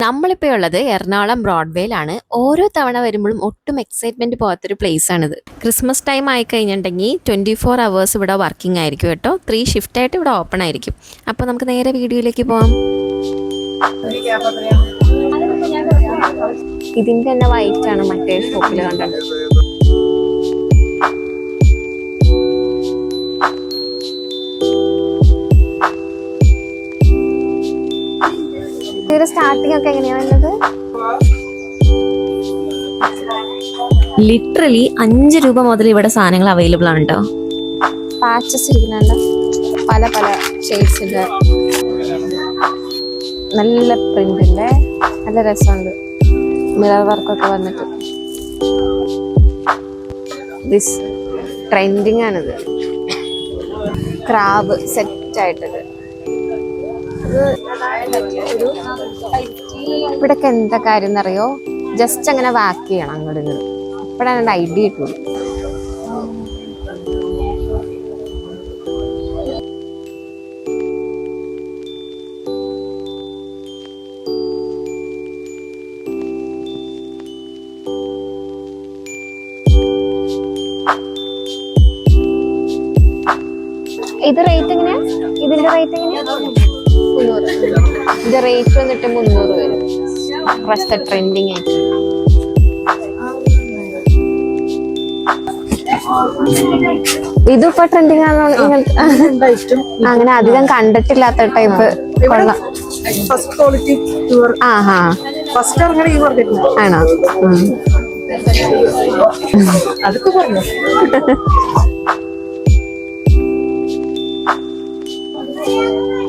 നമ്മളിപ്പോൾ ഉള്ളത് എറണാകുളം ബ്രോഡ്വേയിലാണ്. ഓരോ തവണ വരുമ്പോഴും ഒട്ടും എക്സൈറ്റ്മെന്റ് പോകാത്തൊരു പ്ലേസ് ആണിത്. ക്രിസ്മസ് ടൈം ആയി കഴിഞ്ഞിട്ടുണ്ടെങ്കിൽ 24 hours ഇവിടെ വർക്കിംഗ് ആയിരിക്കും കേട്ടോ. 3 ഷിഫ്റ്റ് ആയിട്ട് ഇവിടെ ഓപ്പൺ ആയിരിക്കും. അപ്പോൾ നമുക്ക് നേരെ വീഡിയോയിലേക്ക് പോവാം. ഇതിന്റെ തന്നെ വൈറ്റ് ആണ് മറ്റേ ഷോപ്പിൽ കണ്ടത്. സ്റ്റാർട്ടിംഗ് ഒക്കെ എങ്ങനെയാ വരുന്നത്? ലിറ്ററലി 5 രൂപ മുതൽ ഇവിടെ സാധനങ്ങൾ അവൈലബിൾ ആണ് കേട്ടോ. പാച്ചസ് ഇരിക്കുന്നുണ്ട്, പല പല ഷെയ്ഡ്സിന്റെ. നല്ല പ്രിന്റിന്റെ നല്ല രസമുണ്ട്. മിറർ വർക്കൊക്കെ വന്നിട്ട് ദിസ് ട്രെൻഡിങ് ആണിത്. ക്രാബ് സെറ്റ് ആയിട്ടത്. ഇവിടൊക്കെ എന്താ കാര്യം എന്നറിയോ? ജസ്റ്റ് അങ്ങനെ വാക്ക് ചെയ്യണം അങ്ങോട്ട് ഇങ്ങോട്ട്. അപ്പോഴാണ് എൻ്റെ ഐഡിയ കിട്ടുള്ളൂ. ഇത് റേറ്റ് എങ്ങനെയാ? ഇതിന്റെ റേറ്റ് എങ്ങനെയാ? 300. ഇതിന്റെ റേറ്റ് വന്നിട്ട് 300 വരും. ഫസ്റ്റ് ട്രെൻഡിങ് ആയിട്ട്. ഇതിപ്പോ ട്രെൻഡിങ് ആണോ? അങ്ങനെ അധികം കണ്ടിട്ടില്ലാത്ത ടൈപ്പ് കൊള്ളാം. ആഹാ, ആണോ? അതൊക്കെ പറഞ്ഞു.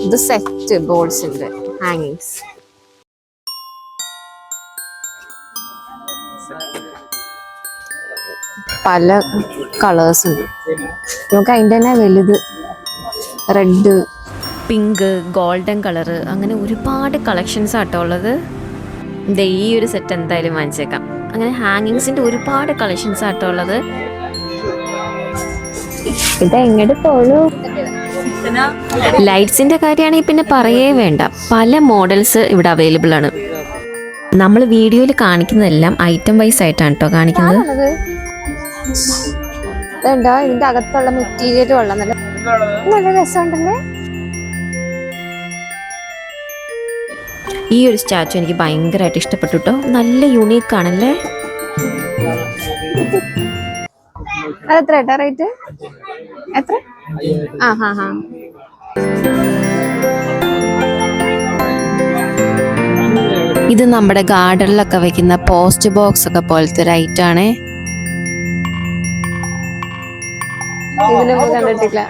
ഇത് സെറ്റ് ബോൾസിന്റെ ഹാങ്ങിങ്സ്. പല കളേഴ്സ് ഉണ്ട്. നമുക്ക് അതിൻ്റെ തന്നെ വലുത് റെഡ്, പിങ്ക്, ഗോൾഡൻ കളറ്, അങ്ങനെ ഒരുപാട് കളക്ഷൻസ് ആട്ടോ ഉള്ളത്. ഈ ഒരു സെറ്റ് എന്തായാലും വാങ്ങിച്ചേക്കാം. അങ്ങനെ ഹാങ്ങിങ്സിന്റെ ഒരുപാട് കളക്ഷൻസ് ആട്ടോ ഉള്ളത്. ഇതെങ്ങോട്ട് പോളൂ. ലൈറ്റ്സിന്റെ കാര്യമാണെങ്കിൽ പിന്നെ പറയേ വേണ്ട. പല മോഡൽസ് ഇവിടെ അവൈലബിൾ ആണ്. നമ്മൾ വീഡിയോയിൽ കാണിക്കുന്നതെല്ലാം ഐറ്റം വൈസ് ആയിട്ടാണ് കേട്ടോ കാണിക്കുന്നത്. ഇതിന്റെ അകത്തുള്ള മെറ്റീരിയൽ കൊള്ളാം, നല്ല രസമുണ്ടല്ലേ. ഈ ഒരു സ്റ്റാച്ചു എനിക്ക് ഭയങ്കരമായിട്ട് ഇഷ്ടപ്പെട്ടു കേട്ടോ. നല്ല യൂണീക്ക് ആണല്ലേ. അതെത്ര ഏട്ടാ റേറ്റ്? എത്ര? ഇത് നമ്മുടെ ഗാർഡനിലൊക്കെ വെക്കുന്ന പോസ്റ്റ് ബോക്സ് ഒക്കെ പോലത്തെ ഒരു ഐറ്റം ആണ്. ഇതിനൊന്നും കണ്ടിട്ടില്ല.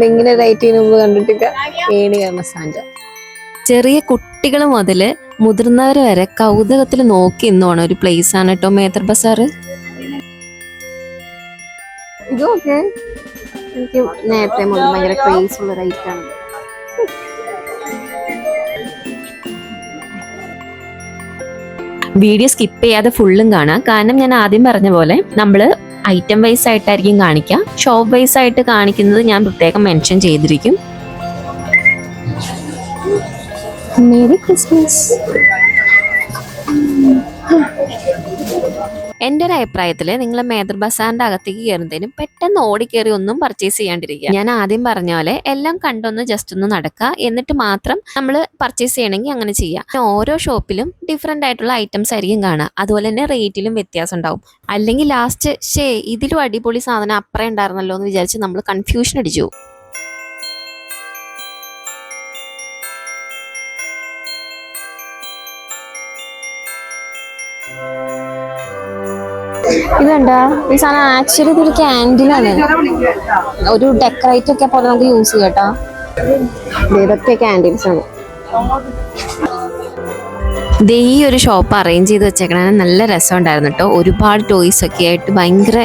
ഇങ്ങനെ റൈറ്റിന് മുമ്പ് കണ്ടിട്ടില്ല. ചെറിയ കുട്ടികൾ മുതല് മുതിർന്നവര് വരെ കൗതുകത്തിൽ നോക്കി ഇന്നോണം ഒരു പ്ലേസ് ആണ് കേട്ടോ മേത്തർ ബസാർ. ഇതൊക്കെ എനിക്ക് നേരത്തെ മുതൽ ഭയങ്കര ക്രേസ് ഉള്ള റൈറ്റാണ്. വീഡിയോ സ്കിപ്പ് ചെയ്യാതെ ഫുള്ളും കാണാം. കാരണം ഞാൻ ആദ്യം പറഞ്ഞ പോലെ നമ്മള് ഐറ്റം വൈസ് ആയിട്ടായിരിക്കും കാണിക്കുക. ഷോപ്പ് വൈസ് ആയിട്ട് കാണിക്കുന്നത് ഞാൻ പ്രത്യേകം മെൻഷൻ ചെയ്തിരിക്കും. Merry Christmas. എൻ്റെ ഒരു അഭിപ്രായത്തിൽ നിങ്ങൾ മേത്തർ ബസാറിന്റെ അകത്തേക്ക് കയറുന്നതിനും പെട്ടെന്ന് ഓടിക്കേറി ഒന്നും പർച്ചേസ് ചെയ്യാണ്ടിരിക്കുക. ഞാൻ ആദ്യം പറഞ്ഞ പോലെ എല്ലാം കണ്ടൊന്ന് ജസ്റ്റ് ഒന്ന് നടക്കുക, എന്നിട്ട് മാത്രം നമ്മൾ പർച്ചേസ് ചെയ്യണമെങ്കിൽ അങ്ങനെ ചെയ്യാം. ഓരോ ഷോപ്പിലും ഡിഫറെൻ്റ് ആയിട്ടുള്ള ഐറ്റംസ് ആയിരിക്കും കാണുക. അതുപോലെ തന്നെ റേറ്റിലും വ്യത്യാസം ഉണ്ടാവും. അല്ലെങ്കിൽ ലാസ്റ്റ് ഇതിലും അടിപൊളി സാധനം അപ്പുറം ഉണ്ടായിരുന്നല്ലോ എന്ന് വിചാരിച്ച് നമ്മൾ കൺഫ്യൂഷൻ അടിച്ചു പോകും. ഇതുണ്ടാ ഈ സാധനം ആക്ച്വലി ഇതൊരു ക്യാൻഡിലാണ്. ഒരു ഡെക്കറേറ്റ് ഒക്കെ പോലെ നമുക്ക് യൂസ് ചെയ്യാം കേട്ടോ. ഇതൊക്കെ ക്യാൻഡിൽസ് ആണ്. ഈ ഒരു ഷോപ്പ് അറേഞ്ച് ചെയ്ത് വെച്ചേക്കണ നല്ല രസമുണ്ടായിരുന്നു കേട്ടോ. ഒരുപാട് ടോയ്സ് ഒക്കെ ആയിട്ട് ഭയങ്കര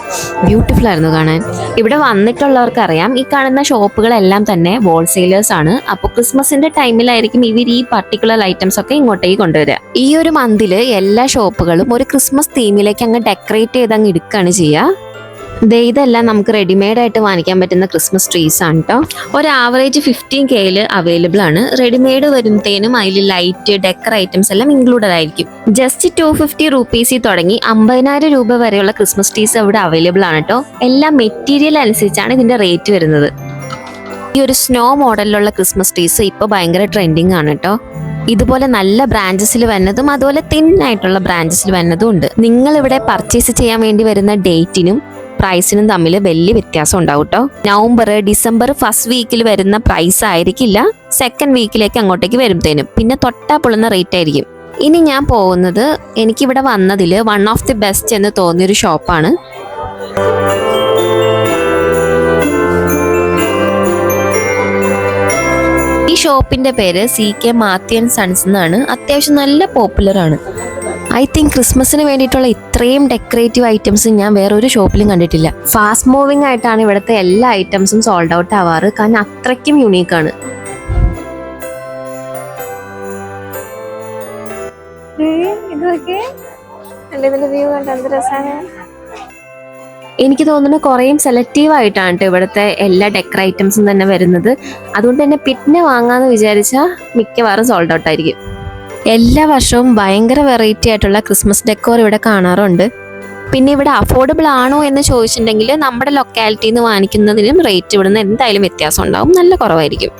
ബ്യൂട്ടിഫുൾ ആയിരുന്നു കാണാൻ. ഇവിടെ വന്നിട്ടുള്ളവർക്ക് അറിയാം, ഈ കാണുന്ന ഷോപ്പുകളെല്ലാം തന്നെ ഹോൾസെയിലേഴ്സ് ആണ്. അപ്പോൾ ക്രിസ്മസിന്റെ ടൈമിലായിരിക്കും ഇവർ ഈ പർട്ടിക്കുലർ ഐറ്റംസ് ഒക്കെ ഇങ്ങോട്ടേക്ക് കൊണ്ടുവരിക. ഈ ഒരു മന്തില് എല്ലാ ഷോപ്പുകളും ഒരു ക്രിസ്മസ് തീമിലേക്ക് അങ്ങ് ഡെക്കറേറ്റ് ചെയ്ത് അങ്ങ് എടുക്കുകയാണ് ചെയ്യുക. ഇതെല്ലാം നമുക്ക് റെഡിമെയ്ഡ് ആയിട്ട് വാങ്ങിക്കാൻ പറ്റുന്ന ക്രിസ്മസ് ട്രീസ് ആണ് കേട്ടോ. ഒരു ആവറേജ് 15K അവൈലബിൾ ആണ്. റെഡിമെയ്ഡ് വരുമ്പോഴത്തേനും അതിൽ ലൈറ്റ് ഡെക്കർ ഐറ്റംസ് എല്ലാം ഇൻക്ലൂഡഡ് ആയിരിക്കും. ജസ്റ്റ് 250 റുപ്പീസിൽ തുടങ്ങി 50,000 രൂപ വരെയുള്ള ക്രിസ്മസ് ട്രീസ് ഇവിടെ അവൈലബിൾ ആണ് കേട്ടോ. എല്ലാ മെറ്റീരിയൽ അനുസരിച്ചാണ് ഇതിന്റെ റേറ്റ് വരുന്നത്. ഈ ഒരു സ്നോ മോഡലിലുള്ള ക്രിസ്മസ് ട്രീസ് ഇപ്പോൾ ഭയങ്കര ട്രെൻഡിങ് ആണ് കേട്ടോ. ഇതുപോലെ നല്ല ബ്രാഞ്ചസിൽ വരുന്നതും അതുപോലെ തിൻ ആയിട്ടുള്ള ബ്രാഞ്ചസിൽ വരുന്നതും ഉണ്ട്. നിങ്ങൾ ഇവിടെ പർച്ചേസ് ചെയ്യാൻ വേണ്ടി വരുന്ന ഡേറ്റിനും പ്രൈസിനും തമ്മിൽ വലിയ വ്യത്യാസം ഉണ്ടാവും കേട്ടോ. നവംബർ ഡിസംബർ ഫസ്റ്റ് വീക്കിൽ വരുന്ന പ്രൈസ് ആയിരിക്കില്ല സെക്കൻഡ് വീക്കിലേക്ക് അങ്ങോട്ടേക്ക് വരുമ്പോഴത്തേനും. പിന്നെ തൊട്ടാ പൊള്ളുന്ന റേറ്റ് ആയിരിക്കും. ഇനി ഞാൻ പോകുന്നത് എനിക്കിവിടെ വന്നതിൽ വൺ ഓഫ് ദി ബെസ്റ്റ് എന്ന് തോന്നിയൊരു ഷോപ്പാണ്. ഈ ഷോപ്പിന്റെ പേര് CK മാത്യു ആൻഡ് സൺസ് എന്നാണ്. അത്യാവശ്യം നല്ല പോപ്പുലർ ആണ്. ഐ തിങ്ക് ക്രിസ്മസിന് വേണ്ടിയിട്ടുള്ള ഇത്രയും ഡെക്കറേറ്റീവ് ഐറ്റംസ് ഞാൻ വേറൊരു ഷോപ്പിലും കണ്ടിട്ടില്ല. ഫാസ്റ്റ് മൂവിങ് ആയിട്ടാണ് ഇവിടുത്തെ എല്ലാ ഐറ്റംസും സോൾഡ് ഔട്ട് ആവാറ്. കാരണം അത്രയ്ക്കും യുണീക്കാണ്. എനിക്ക് തോന്നുന്നു കുറേയും സെലക്റ്റീവ് ആയിട്ടാണ് ഇവിടുത്തെ എല്ലാ ഡെക്കർ ഐറ്റംസും തന്നെ വരുന്നത്. അതുകൊണ്ട് തന്നെ പിന്നെ വാങ്ങാന്ന് വിചാരിച്ചാൽ മിക്കവാറും സോൾഡ് ഔട്ട് ആയിരിക്കും. എല്ലാ വർഷവും ഭയങ്കര വെറൈറ്റി ആയിട്ടുള്ള ക്രിസ്മസ് ഡെക്കോർ ഇവിടെ കാണാറുണ്ട്. പിന്നെ ഇവിടെ അഫോർഡബിൾ ആണോ എന്ന് ചോദിച്ചിട്ടുണ്ടെങ്കിൽ നമ്മുടെ ലൊക്കാലിറ്റിയിൽ നിന്ന് വാങ്ങിക്കുന്നതിനും റേറ്റ് ഇവിടുന്ന് എന്തായാലും വ്യത്യാസം ഉണ്ടാവും. നല്ല കുറവായിരിക്കും.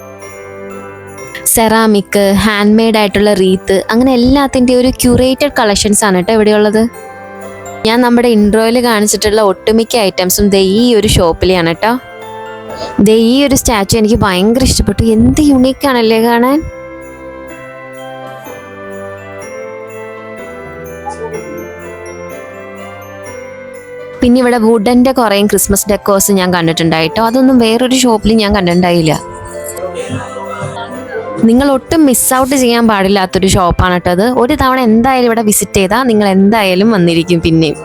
സെറാമിക്, ഹാൻഡ് മെയ്ഡ് ആയിട്ടുള്ള റീത്ത്, അങ്ങനെ എല്ലാത്തിൻ്റെ ഒരു ക്യൂറേറ്റഡ് കളക്ഷൻസ് ആണ് കേട്ടോ ഇവിടെയുള്ളത്. ഞാൻ നമ്മുടെ ഇൻട്രോയിൽ കാണിച്ചിട്ടുള്ള ഒട്ടുമിക്ക ഐറ്റംസും ഈ ഒരു ഷോപ്പിലെയാണ് കേട്ടോ. ഈ ഒരു സ്റ്റാച്ചു എനിക്ക് ഭയങ്കര ഇഷ്ടപ്പെട്ടു. എന്ത് യുണീക്കാണല്ലേ കാണാൻ. പിന്നെ ഇവിടെ വുഡന്റെ കുറേ ക്രിസ്മസ് ഡെക്കോർസ് ഞാൻ കണ്ടിട്ടുണ്ടായിട്ടോ. അതൊന്നും വേറൊരു ഷോപ്പിൽ ഞാൻ കണ്ടിട്ടുണ്ടായില്ല. നിങ്ങൾ ഒട്ടും മിസ് ഔട്ട് ചെയ്യാൻ പാടില്ലാത്തൊരു ഷോപ്പാണ് കേട്ടത്. ഒരു തവണ എന്തായാലും ഇവിടെ വിസിറ്റ് ചെയ്താൽ നിങ്ങൾ എന്തായാലും വന്നിരിക്കും. പിന്നെയും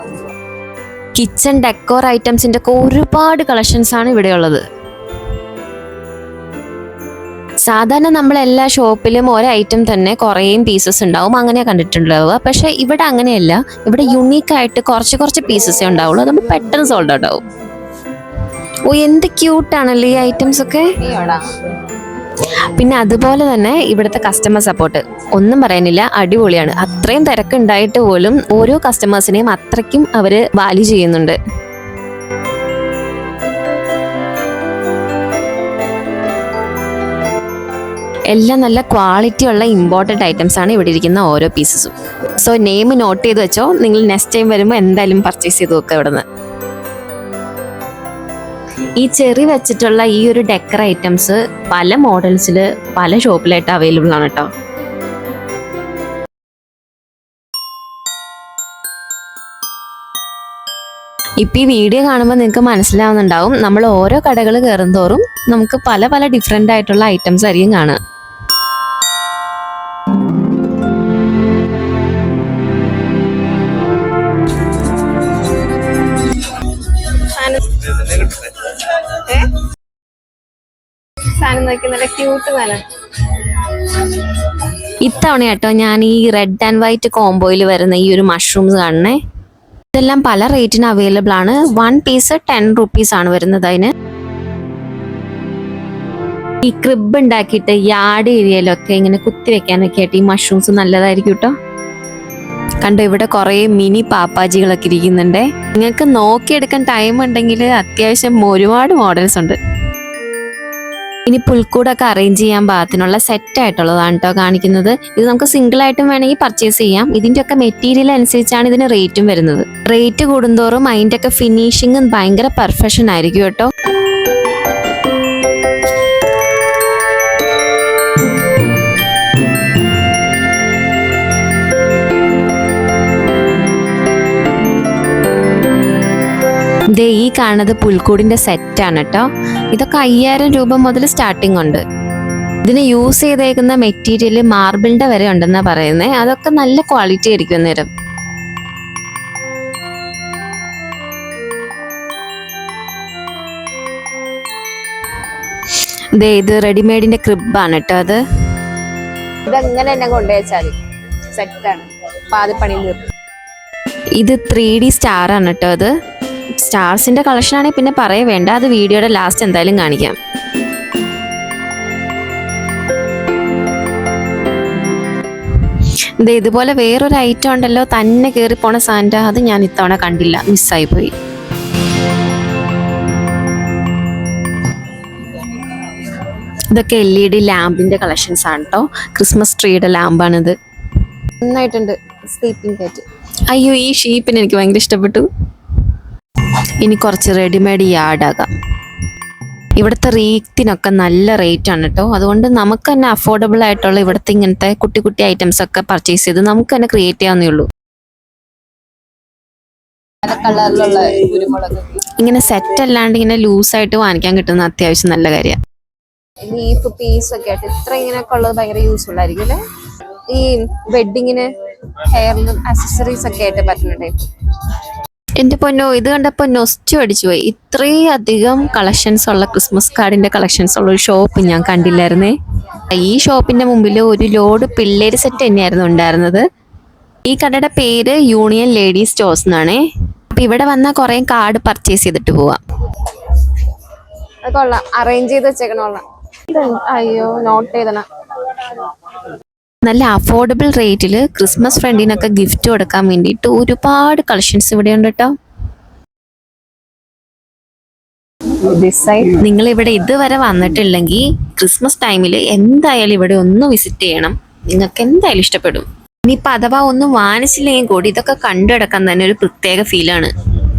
കിച്ചൺ ഡെക്കോർ ഐറ്റംസിന്റെ ഒക്കെ ഒരുപാട് കളക്ഷൻസ് ആണ് ഇവിടെയുള്ളത്. സാധാരണ നമ്മളെല്ലാ ഷോപ്പിലും ഒരു ഐറ്റം തന്നെ കുറേ പീസസ് ഉണ്ടാവും, അങ്ങനെ കണ്ടിട്ടുണ്ടാവുക. പക്ഷെ ഇവിടെ അങ്ങനെയല്ല. ഇവിടെ യുണീക്കായിട്ട് കുറച്ച് പീസസേ ഉണ്ടാവുള്ളൂ. അതുകൊണ്ട് പെട്ടെന്ന് സോൾഡ് ഔട്ട് ആവും. ഓ, എന്ത് ക്യൂട്ടാണല്ലേ ഈ ഐറ്റംസ് ഒക്കെ. പിന്നെ അതുപോലെ തന്നെ ഇവിടുത്തെ കസ്റ്റമർ സപ്പോർട്ട് ഒന്നും പറയാനില്ല, അടിപൊളിയാണ്. അത്രയും തിരക്കുണ്ടായിട്ട് പോലും ഓരോ കസ്റ്റമേഴ്സിനെയും അത്രയ്ക്കും അവര് വാല്യൂ ചെയ്യുന്നുണ്ട്. എല്ലാം നല്ല ക്വാളിറ്റി ഉള്ള ഇമ്പോർട്ടൻ്റ് ഐറ്റംസ് ആണ് ഇവിടെ ഇരിക്കുന്ന ഓരോ പീസസും. സോ നെയിം നോട്ട് ചെയ്ത് വെച്ചോ. നിങ്ങൾ നെക്സ്റ്റ് ടൈം വരുമ്പോൾ എന്തായാലും പർച്ചേസ് ചെയ്ത് വെക്കുക ഇവിടെ നിന്ന്. ഈ ചെറി വെച്ചിട്ടുള്ള ഈ ഒരു ഡെക്കർ ഐറ്റംസ് പല മോഡൽസിൽ പല ഷോപ്പിലായിട്ട് അവൈലബിൾ ആണ് കേട്ടോ. ഇപ്പം ഈ വീഡിയോ കാണുമ്പോൾ നിങ്ങൾക്ക് മനസ്സിലാവുന്നുണ്ടാവും, നമ്മൾ ഓരോ കടകൾ കയറുന്തോറും നമുക്ക് പല ഡിഫറെൻ്റ് ആയിട്ടുള്ള ഐറ്റംസ് ആയിരിക്കും കാണുക. ഇത്തവണ കേട്ടോ ഞാൻ ഈ റെഡ് ആൻഡ് വൈറ്റ് കോംബോയിൽ വരുന്ന ഈ ഒരു മഷ്റൂംസ് കാണണേ. ഇതെല്ലാം പല റേറ്റിന് അവൈലബിൾ ആണ്. 1 പീസ് 10 റുപ്പീസ് ആണ് വരുന്നത്. അതിന് ഈ ക്രിബ് ഉണ്ടാക്കിയിട്ട് യാർഡ് ഏരിയയിലൊക്കെ ഇങ്ങനെ കുത്തി വെക്കാനൊക്കെ ആയിട്ട് ഈ മഷ്റൂംസ് നല്ലതായിരിക്കും കേട്ടോ. കണ്ടോ, ഇവിടെ കുറേ മിനി പാപ്പാജികളൊക്കെ ഇരിക്കുന്നുണ്ട്. നിങ്ങൾക്ക് നോക്കിയെടുക്കാൻ ടൈം ഉണ്ടെങ്കിൽ അത്യാവശ്യം ഒരുപാട് മോഡൽസ് ഉണ്ട്. ഇനി പുൽക്കൂടൊക്കെ അറേഞ്ച് ചെയ്യാൻ പാകത്തിനുള്ള സെറ്റ് ആയിട്ടുള്ളതാണ് കേട്ടോ കാണിക്കുന്നത്. ഇത് നമുക്ക് സിംഗിൾ ആയിട്ടും വേണമെങ്കിൽ പർച്ചേസ് ചെയ്യാം. ഇതിൻ്റെ ഒക്കെ മെറ്റീരിയൽ അനുസരിച്ചാണ് ഇതിന് റേറ്റും വരുന്നത്. റേറ്റ് കൂടുന്തോറും അതിൻ്റെ ഒക്കെ ഫിനിഷിങ് ഭയങ്കര പെർഫെക്ഷൻ ആയിരിക്കും കേട്ടോ. ഈ കാണുന്നത് പുൽക്കൂടിന്റെ സെറ്റാണ് കേട്ടോ. ഇതൊക്കെ 5000 രൂപ മുതൽ സ്റ്റാർട്ടിംഗ് ഉണ്ട്. ഇതിന് യൂസ് ചെയ്തേക്കുന്ന മെറ്റീരിയൽ മാർബിളിന്റെ വരെ ഉണ്ടെന്നാ പറയുന്നത്. അതൊക്കെ നല്ല ക്വാളിറ്റി ആയിരിക്കും നേരം. ഇത് റെഡിമെയ്ഡിന്റെ ക്രിബാണ് കേട്ടോ. ഇതെങ്ങനെ തന്നെ കൊണ്ടുവച്ചാൽ സെറ്റാണ്. പാതിപ്പണിയിൽ ഇത് 3D സ്റ്റാർ ആണ് കേട്ടോ. അത് സ്റ്റാർസിന്റെ കളക്ഷൻ ആണെങ്കിൽ പിന്നെ പറയേ വേണ്ട, അത് വീഡിയോയുടെ ലാസ്റ്റ് എന്തായാലും കാണിക്കാം. ഇതുപോലെ വേറൊരു ഐറ്റം ഉണ്ടല്ലോ, തന്നെ കയറി പോണ സാന്റ, അത് ഞാൻ ഇത്തവണ കണ്ടില്ല, മിസ്സായി പോയി. ഇതൊക്കെ LED ലാമ്പിന്റെ കളക്ഷൻസ് ആണ് കേട്ടോ. ക്രിസ്മസ് ട്രീയുടെ ലാമ്പാണിത്. നന്നായിട്ടുണ്ട്. സ്ലീപ്പിംഗ് കാറ്റ്. അയ്യോ, ഈ ഷീപ്പിന് എനിക്ക് ഭയങ്കര ഇഷ്ടപ്പെട്ടു. ഇനി കുറച്ച് റെഡിമെയ്ഡ് യാർഡാകാം. ഇവിടുത്തെ റീത്തിനൊക്കെ നല്ല റേറ്റ് ആണ് കേട്ടോ. അതുകൊണ്ട് നമുക്ക് തന്നെ അഫോർഡബിൾ ആയിട്ടുള്ള ഇവിടുത്തെ ഇങ്ങനത്തെ കുട്ടി കുട്ടി ഐറ്റംസ് ഒക്കെ പർച്ചേസ് ചെയ്ത് നമുക്ക് തന്നെ ക്രിയേറ്റ് ചെയ്യാവുന്നേ ഉള്ളൂ. കളറിലുള്ള കുരുമുളക് ഇങ്ങനെ സെറ്റ് അല്ലാണ്ട് ഇങ്ങനെ ലൂസായിട്ട് വാങ്ങിക്കാൻ കിട്ടുന്ന അത്യാവശ്യം നല്ല കാര്യമാണ്. ലീഫ് പീസ് ഒക്കെ ആയിട്ട് ഇത്ര ഇങ്ങനെയൊക്കെ ഉള്ളത് ഭയങ്കര യൂസ്ഫുൾ ആയിരിക്കും അല്ലേ? ഈ വെഡിങ്ങിന് ഹെയറിലും ആക്സസറീസ് ഒക്കെ ആയിട്ട് പറ്റുന്നുണ്ട്. എന്റെ പൊന്നോ, ഇത് കണ്ടപ്പോ നൊസ്റ്റു അടിച്ചു പോയി. ഇത്രയധികം കളക്ഷൻസ് ഉള്ള ക്രിസ്മസ് കാർഡിന്റെ കളക്ഷൻസ് ഉള്ള ഒരു ഷോപ്പ് ഞാൻ കണ്ടില്ലായിരുന്നേ. ഈ ഷോപ്പിന്റെ മുമ്പിൽ ഒരു ലോഡ് പിള്ളേര് സെറ്റ് തന്നെയായിരുന്നു ഉണ്ടായിരുന്നത്. ഈ കടയുടെ പേര് യൂണിയൻ ലേഡീസ് സ്റ്റോഴ്സ് എന്നാണേ. അപ്പൊ ഇവിടെ വന്നാൽ കുറെ കാർഡ് പർച്ചേസ് ചെയ്തിട്ട് പോവാം. കൊള്ളാം, അറേഞ്ച് ചെയ്ത് വെച്ചേക്കണോളാം. അയ്യോ, നോട്ട് ചെയ്തണം. നല്ല അഫോർഡബിൾ റേറ്റിൽ ക്രിസ്മസ് ഫ്രണ്ടിനൊക്കെ ഗിഫ്റ്റ് കൊടുക്കാൻ വേണ്ടിയിട്ട് ഒരുപാട് കളക്ഷൻസ് ഇവിടെ ഉണ്ട് കേട്ടോ. നിങ്ങൾ ഇവിടെ ഇതുവരെ വന്നിട്ടില്ലെങ്കിൽ ക്രിസ്മസ് ടൈമിൽ എന്തായാലും ഇവിടെ ഒന്ന് വിസിറ്റ് ചെയ്യണം. നിങ്ങൾക്ക് എന്തായാലും ഇഷ്ടപ്പെടും. ഇനിയിപ്പോൾ അഥവാ ഒന്നും വാങ്ങിച്ചില്ലെങ്കിൽ കൂടി ഇതൊക്കെ കണ്ടെടുക്കാൻ തന്നെ ഒരു പ്രത്യേക ഫീലാണ്.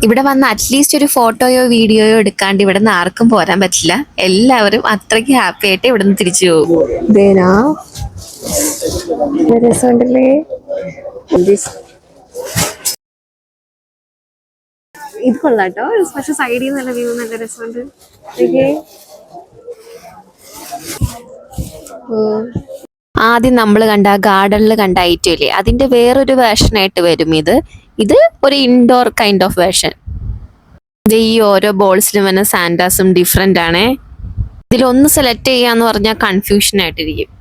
ഇവിടെ വന്ന് അറ്റ്ലീസ്റ്റ് ഒരു ഫോട്ടോയോ വീഡിയോയോ എടുക്കാണ്ട് ഇവിടെ നിന്ന് ആർക്കും പോരാൻ പറ്റില്ല. എല്ലാവരും അത്രയ്ക്ക് ഹാപ്പി ആയിട്ട് ഇവിടെ നിന്ന് തിരിച്ചു പോകും. രസമുണ്ടല്ലേ? ഇത് കൊള്ളാട്ടോ. പക്ഷെ സൈഡിൽ നല്ല വ്യൂ, നല്ല രസമുണ്ട്. ആദ്യം നമ്മൾ കണ്ട ഗാർഡനിൽ കണ്ട ഐറ്റം ഇല്ലേ, അതിന്റെ വേറൊരു വേർഷനായിട്ട് വരും ഇത്. ഇത് ഒരു ഇൻഡോർ കൈൻഡ് ഓഫ് വേർഷൻ. ഈ ഓരോ ബോൾസിലും വന്ന സാന്റാസും ഡിഫറെന്റ് ആണേ. ഇതിലൊന്ന് സെലക്ട് ചെയ്യാന്ന് പറഞ്ഞാൽ കൺഫ്യൂഷൻ ആയിട്ടിരിക്കും.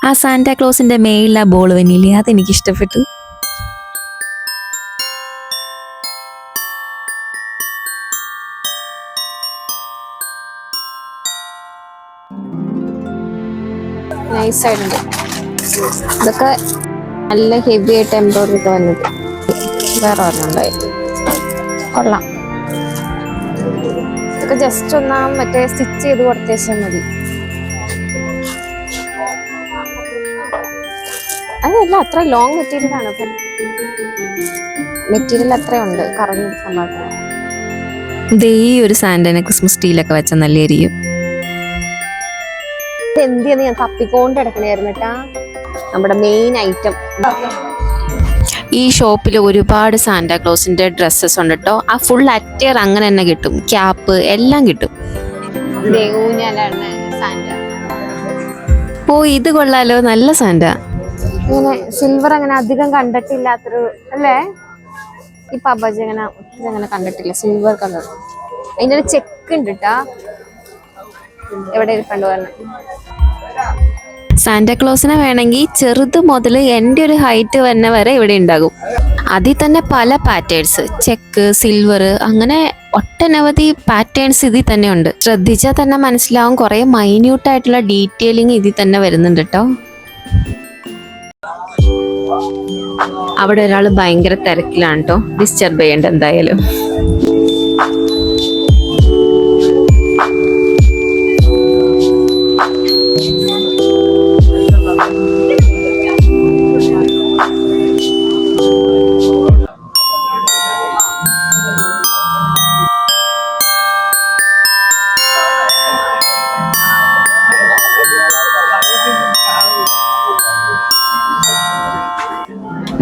ആ സാന്റാക്ലോസിന്റെ മേലിൽ ആ ബോൾ വന്നില്ലേ, അതെനിക്ക് ഇഷ്ടപ്പെട്ടു. നൈസായിട്ടുണ്ട്. ഇതൊക്കെ നല്ല ഹെവി ആയിട്ട് എംബ്രോയിഡറി ഒക്കെ വന്നത്. വേറെ ഒരെണ്ണുണ്ടായി, കൊള്ളാം. ഇതൊക്കെ ജസ്റ്റ് ഒന്നാ മറ്റേ സ്റ്റിച്ച് ചെയ്ത് കൊടുത്തേച്ചാൽ മതി. അതല്ല, അത്ര ലോങ് മെറ്റീരിയൽ ആണ്. ഇപ്പം മെറ്റീരിയൽ അത്രയുണ്ട്, കറങ്ങിയെടുക്കാൻ പാടില്ല. ഈ ഒരു സാന്റനെ ക്രിസ്മസ് ട്രീയിലൊക്കെ വെച്ചാൽ നല്ലതായിരിക്കും. എന്തിയെന്ന് ഞാൻ തപ്പിക്കൊണ്ട് കിടക്കണായിരുന്നു കേട്ടാ. നമ്മുടെ മെയിൻ ഐറ്റം. ഈ ഷോപ്പിൽ ഒരുപാട് സാന്റാക്ലോസിന്റെ ഡ്രസ്സസ് ഉണ്ട് കേട്ടോ. ആ ഫുൾ അറ്റയർ അങ്ങനെ തന്നെ കിട്ടും, ക്യാപ്പ് എല്ലാം കിട്ടും. ഓ, ഇത് കൊള്ളാലോ, നല്ല സാന്റ. ഇങ്ങനെ സിൽവർ അങ്ങനെ അധികം കണ്ടിട്ടില്ലാത്തൊരു അല്ലേ? ഈ പബജ് അങ്ങനെ ഒത്തിരി അങ്ങനെ കണ്ടിട്ടില്ല. സിൽവർ കളർ, അതിൻ്റെ ഒരു ചെക്ക് ഉണ്ട് കേട്ടാ. എവിടെ ഇരിപ്പുണ്ട് പറഞ്ഞു. സാന്റാക്ലോസിനെ വേണമെങ്കിൽ ചെറുത് മുതൽ എൻ്റെ ഒരു ഹൈറ്റ് വന്ന വരെ ഇവിടെ ഉണ്ടാകും. അതിൽ തന്നെ പല പാറ്റേൺസ്, ചെക്ക്, സിൽവർ, അങ്ങനെ ഒട്ടനവധി പാറ്റേൺസ് ഇതിൽ തന്നെ ഉണ്ട്. ശ്രദ്ധിച്ചാൽ തന്നെ മനസ്സിലാവും, കുറെ മൈന്യൂട്ടായിട്ടുള്ള ഡീറ്റെയിലിംഗ് ഇതിൽ തന്നെ വരുന്നുണ്ട് കേട്ടോ. അവിടെ ഒരാൾ ഭയങ്കര തിരക്കിലാണ് കേട്ടോ, ഡിസ്റ്റർബ് ചെയ്യണ്ട എന്തായാലും.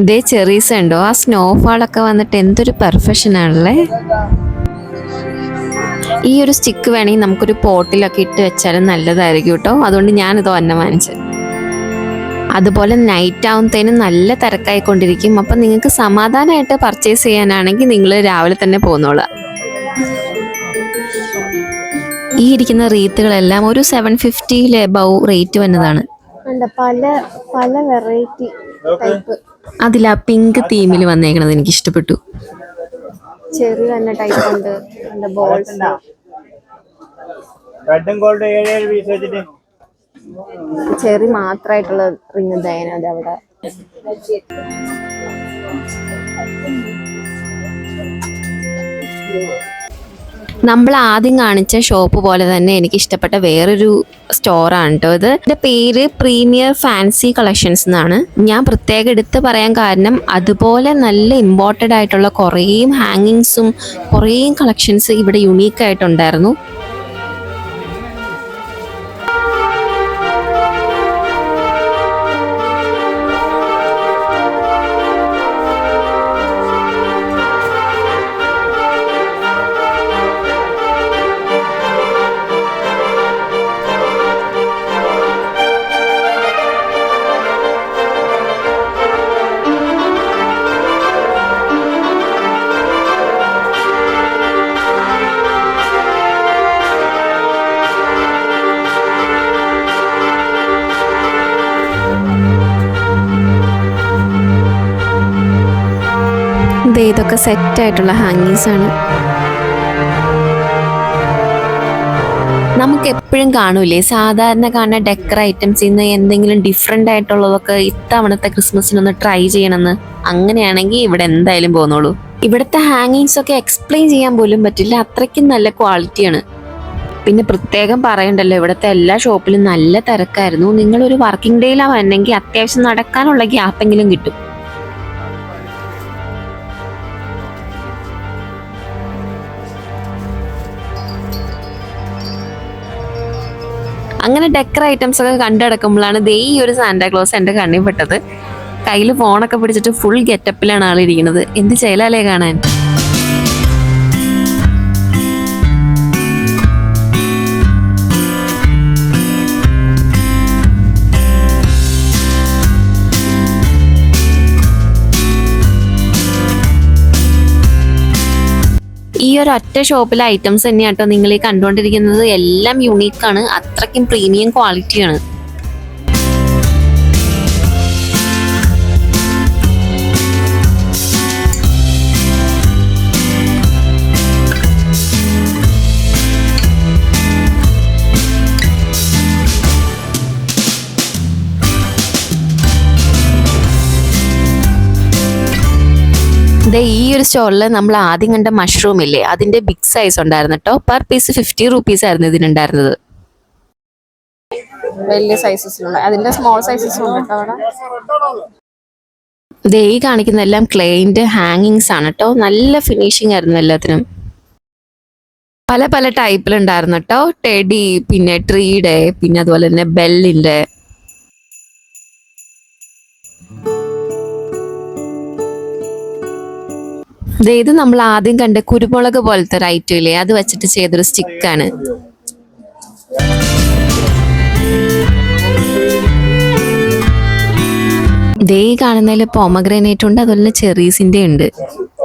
ഇതേ ചെറീസ് ഉണ്ടോ, ആ സ്നോഫാളൊക്കെ വന്നിട്ട് എന്തൊരു പെർഫെക്ഷൻ ആണല്ലേ. ഈ ഒരു സ്റ്റിക്ക് വേണമെങ്കിൽ നമുക്കൊരു പോട്ടിലൊക്കെ ഇട്ട് വെച്ചാലും നല്ലതായിരിക്കും കേട്ടോ. അതുകൊണ്ട് ഞാനിത് തന്നെ വാങ്ങിച്ചത്. അതുപോലെ നൈറ്റ് ആവുമ്പത്തേനും നല്ല തിരക്കായിക്കൊണ്ടിരിക്കും. അപ്പം നിങ്ങൾക്ക് സമാധാനമായിട്ട് പർച്ചേസ് ചെയ്യാനാണെങ്കിൽ നിങ്ങൾ രാവിലെ തന്നെ പോന്നോളാം. ഈ ഇരിക്കുന്ന റീത്തുകളെല്ലാം ഒരു 750 എബവ് റേറ്റ് വന്നതാണ്. പല പല വെറൈറ്റി ടൈപ്പ്. അതിൽ ആ പിങ്ക് തീമിൽ വന്നേക്കണത് എനിക്ക് ഇഷ്ടപ്പെട്ടു. ചെറി തന്നെ ടൈപ്പ് ഉണ്ട്, എന്താ ബോൾസ്. റെഡും ഗോൾഡ് 7 പീസ് വെച്ചിട്ട് ചെറി മാത്രമായിട്ടുള്ള റിങ് ദയന അത് അവിടെ. നമ്മൾ ആദ്യം കാണിച്ച ഷോപ്പ് പോലെ തന്നെ എനിക്ക് ഇഷ്ടപ്പെട്ട വേറൊരു സ്റ്റോറാണ് കേട്ടോ ഇത്. ഇതിന്റെ പേര് പ്രീമിയർ ഫാൻസി കളക്ഷൻസ് എന്നാണ്. ഞാൻ പ്രത്യേകം എടുത്ത് പറയാൻ കാരണം അതുപോലെ നല്ല ഇമ്പോർട്ടഡ് ആയിട്ടുള്ള കുറേ ഹാങ്ങിങ്സും കുറേ കളക്ഷൻസ് ഇവിടെ യുണീക്ക് ആയിട്ടുണ്ടായിരുന്നു. ഇതൊക്കെ സെറ്റായിട്ടുള്ള ഹാങ്ങിങ്സ് ആണ്. നമുക്ക് എപ്പോഴും കാണൂലേ സാധാരണ കാണുന്ന ഡെക്കർ ഐറ്റംസിൽ നിന്ന് എന്തെങ്കിലും ഡിഫറെൻ്റ് ആയിട്ടുള്ളതൊക്കെ ഇത്തവണത്തെ ക്രിസ്മസിനൊന്ന് ട്രൈ ചെയ്യണമെന്ന്. അങ്ങനെയാണെങ്കിൽ ഇവിടെ എന്തായാലും പോന്നോളൂ. ഇവിടുത്തെ ഹാങ്ങിങ്സ് ഒക്കെ എക്സ്പ്ലെയിൻ ചെയ്യാൻ പോലും പറ്റില്ല, അത്രയ്ക്കും നല്ല ക്വാളിറ്റിയാണ്. പിന്നെ പ്രത്യേകം പറയണ്ടല്ലോ, ഇവിടുത്തെ എല്ലാ ഷോപ്പിലും നല്ല തിരക്കായിരുന്നു. നിങ്ങളൊരു വർക്കിംഗ് ഡേയിലാണ് വന്നെങ്കിൽ അത്യാവശ്യം നടക്കാനുള്ള ഗ്യാപ്പെങ്കിലും കിട്ടും. അങ്ങനെ ഡെക്കർ ഐറ്റംസ് ഒക്കെ കണ്ടടക്കുമ്പോഴാണ് ദേ ഈ ഒരു സാന്റാക്ലോസ് എൻ്റെ കണ്ണിൽ പെട്ടത്. കയ്യിൽ ഫോണൊക്കെ പിടിച്ചിട്ട് ഫുൾ ഗെറ്റപ്പിലാണ് ആളിരിക്കുന്നത്. എന്ത് ചെയ്യലല്ലേ കാണാൻ. ഈ ഒരു ഒറ്റ ഷോപ്പിലെ ഐറ്റംസ് തന്നെയാട്ടോ നിങ്ങൾ ഈ കണ്ടുകൊണ്ടിരിക്കുന്നത്. എല്ലാം യുണീക്കാണ്, അത്രയ്ക്കും പ്രീമിയം ക്വാളിറ്റിയാണ്. ഈ ഒരു സ്റ്റോറിൽ നമ്മൾ ആദ്യം കണ്ട മഷ്റൂം ഇല്ലേ, അതിന്റെ ബിഗ് സൈസ് ഉണ്ടായിരുന്നു കേട്ടോ. പെർ പീസ് 50 rupees ആയിരുന്നു ഇതിനുണ്ടായിരുന്നത്. വലിയ സൈസസിലുള്ള, അതിന്റെ സ്മോൾ സൈസസും ഉണ്ട് കേട്ടോ അവിടെ. ഈ കാണിക്കുന്ന എല്ലാം ക്ലെയിന്റെ ഹാങ്ങിങ്സ് ആണ് കേട്ടോ. നല്ല ഫിനിഷിംഗ് ആയിരുന്നു എല്ലാത്തിനും. പല പല ടൈപ്പിലുണ്ടായിരുന്നു കേട്ടോ. ടെഡി, പിന്നെ ട്രീയുടെ, പിന്നെ അതുപോലെ തന്നെ ബെല്ലിന്റെ. ഇത് നമ്മൾ ആദ്യം കണ്ട കുരുമുളക് പോലത്തെ ഒരു ഐറ്റം ഇല്ലേ, അത് വെച്ചിട്ട് ചെയ്തൊരു സ്റ്റിക്കാണ്. ഇതേ കാണുന്നതിൽ പോമഗ്രാനേറ്റ് ഉണ്ട്, അതുപോലെ ചെറീസിന്റെ ഉണ്ട്.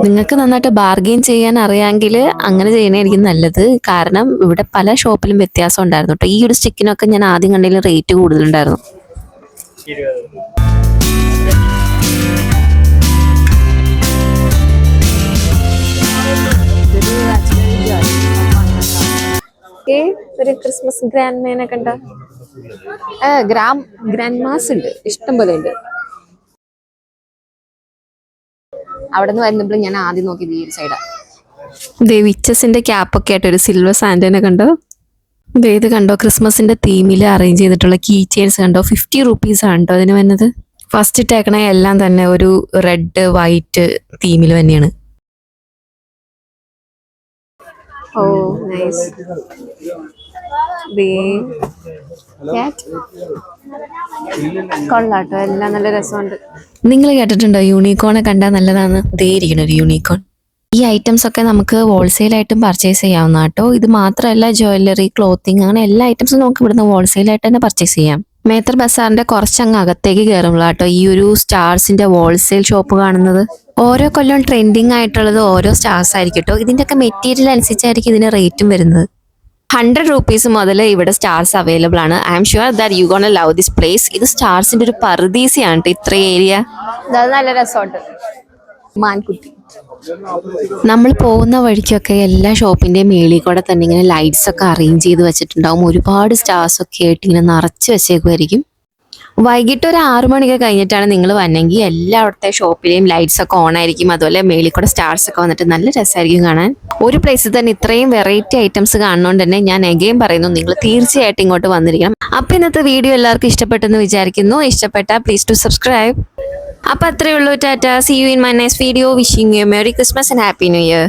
നിങ്ങൾക്ക് നന്നായിട്ട് ബാർഗെയിൻ ചെയ്യാൻ അറിയാമെങ്കിൽ അങ്ങനെ ചെയ്യണമായിരിക്കും നല്ലത്. കാരണം ഇവിടെ പല ഷോപ്പിലും വ്യത്യാസം ഉണ്ടായിരുന്നു കേട്ടോ. ഈ ഒരു സ്റ്റിക്കിനൊക്കെ ഞാൻ ആദ്യം കണ്ടതിൽ റേറ്റ് കൂടുതലുണ്ടായിരുന്നു. ഒരു ക്രിസ്മസ് ഗ്രാൻഡ് മേനെ കണ്ട ഗ്രാൻഡ് മാസ് ഉണ്ട്, ഇഷ്ടം പോലെ ഉണ്ട്. അവിടെ നിന്ന് വരുമ്പോൾ ഞാൻ ആദ്യം നോക്കിയത് ഈ ഒരു സൈഡാണ്. വിച്ചസിന്റെ ക്യാപ്പൊക്കെ ആയിട്ട് ഒരു സിൽവർ സാന്റനെ കണ്ടോ. ഇത് കണ്ടോ, ക്രിസ്മസിന്റെ തീമിൽ അറേഞ്ച് ചെയ്തിട്ടുള്ള കീ ചെയിൻസ് കണ്ടോ. 50 rupees ആണ് കേട്ടോ അതിന് വന്നത്. ഫസ്റ്റ് ഇട്ടേക്കണ എല്ലാം തന്നെ ഒരു റെഡ് വൈറ്റ് തീമിൽ തന്നെയാണ്. ഓ നൈസ്. കൊള്ളാട്ടോ, എല്ലാം നല്ല രസമുണ്ട്. നിങ്ങൾ കേട്ടിട്ടുണ്ടോ യൂണിക്കോണെ കണ്ടാൽ നല്ലതാണ്? ഇരിക്കണം ഒരു യൂണിക്കോൺ. ഈ ഐറ്റംസ് ഒക്കെ നമുക്ക് ഹോൾസെയിലായിട്ടും പർച്ചേസ് ചെയ്യാവുന്ന കേട്ടോ. ഇത് മാത്രമല്ല, ജ്വല്ലറി, ക്ലോത്തിങ്, അങ്ങനെ എല്ലാ ഐറ്റംസും നമുക്ക് ഇവിടുന്ന് ഹോൾസെയിലായിട്ട് തന്നെ പർച്ചേസ് ചെയ്യാം. മേത്തർ ബസാറിന്റെ കുറച്ചങ്ങ് അകത്തേക്ക് കയറുമ്പോഴാട്ടോ ഈ ഒരു സ്റ്റാർസിന്റെ ഹോൾസെയിൽ ഷോപ്പ് കാണുന്നത്. ഓരോ കൊല്ലം ട്രെൻഡിങ് ആയിട്ടുള്ളത് ഓരോ സ്റ്റാർസ് ആയിരിക്കും കേട്ടോ. ഇതിന്റെയൊക്കെ മെറ്റീരിയൽ അനുസരിച്ചായിരിക്കും ഇതിന് റേറ്റും വരുന്നത്. 100 rupees മുതൽ ഇവിടെ സ്റ്റാർസ് അവൈലബിൾ ആണ്. I am sure that you gonna love this place. ഇത് സ്റ്റാർസിന്റെ ഒരു പറുദീസയാണ് കേട്ടോ ഇത്ര ഏരിയ. നല്ല രസമുണ്ട്. മാൻകുട്ടി നമ്മൾ പോകുന്ന വഴിക്കൊക്കെ എല്ലാ ഷോപ്പിന്റെ മേളിൽ കൂടെ തന്നെ ഇങ്ങനെ ലൈറ്റ്സ് ഒക്കെ അറേഞ്ച് ചെയ്ത് വെച്ചിട്ടുണ്ടാവും. ഒരുപാട് സ്റ്റാർസ് ഒക്കെ ആയിട്ട് ഇങ്ങനെ നിറച്ച് വെച്ചേക്കുമായിരിക്കും. വൈകിട്ട് ഒരു 6 മണിയൊക്കെ കഴിഞ്ഞിട്ടാണ് നിങ്ങൾ വന്നെങ്കിൽ എല്ലായിടത്തെ ഷോപ്പിലെയും ലൈറ്റ്സ് ഒക്കെ ഓൺ ആയിരിക്കും. അതുപോലെ മേളിൽ കൂടെ സ്റ്റാർസ് ഒക്കെ വന്നിട്ട് നല്ല രസമായിരിക്കും കാണാൻ. ഒരു പ്ലേസിൽ തന്നെ ഇത്രയും വെറൈറ്റി ഐറ്റംസ് കാണുന്നതുകൊണ്ട് തന്നെ ഞാൻ എഗെയിൻ പറയുന്നു, നിങ്ങൾ തീർച്ചയായിട്ടും ഇങ്ങോട്ട് വന്നിരിക്കണം. അപ്പോൾ ഇന്നത്തെ വീഡിയോ എല്ലാവർക്കും ഇഷ്ടപ്പെട്ടെന്ന് വിചാരിക്കുന്നു. ഇഷ്ടപ്പെട്ടാൽ പ്ലീസ് ടു സബ്സ്ക്രൈബ്. അപ്പോൾ അത്രയേ ഉള്ളൂ. Tata. See you in my next video. Wishing you a merry Christmas and happy new year.